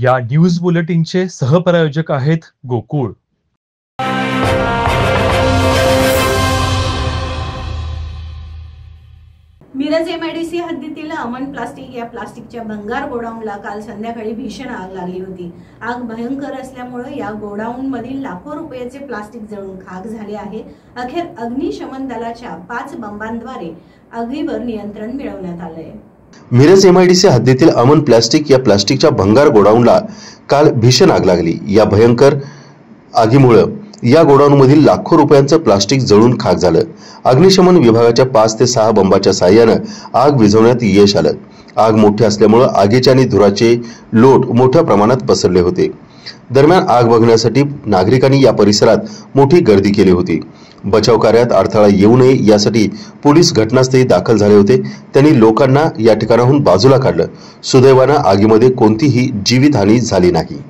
या न्यूज बुलेटिनचे सहप्रायोजक आहेत गोकुळ। मिरज एमआयडीसी हद्दीतील अमन प्लास्टिक या प्लास्टिकच्या भंगार गोडाऊनला काल संध्याकाळी भीषण आग लागली होती। आग भयंकर असल्यामुळे या गोडाऊन मधील लाखो रुपयाचे प्लास्टिक जळून खाक झाले आहे। अखेर अग्निशमन दलाच्या 5 बंबांद्वारे आगीवर नियंत्रण मिळवण्यात आले। मिरज एमआयडीसी हद्दीतील अमन प्लास्टिक या प्लास्टिकच्या भंगार गोडाऊनला काल भीषण आग लागली। या भयंकर आगीमुळे या गोडाऊनमधील लाखो रुपयांचं प्लास्टिक जळून खाक झालं। अग्निशमन विभागाच्या 5 ते 6 बंबाच्या साहाय्याने आग विझवण्यात यश आलं। आग मोठी असल्यामुळे आगीचे आणि धुराचे लोट मोठ्या प्रमाणात पसरले होते। दरम्यान आग बघण्यासाठी नागरिकांनी या परिसरात मोठी गर्दी केली होती। बचाव कार्यात अडथळा येऊ नये यासाठी पोलीस घटनास्थळी दाखल झाले होते। त्यांनी लोकांना या ठिकाणाहून बाजूला काढलं। सुदैवाने आगीमध्ये कोणतीही जीवितहानी झाली नाही।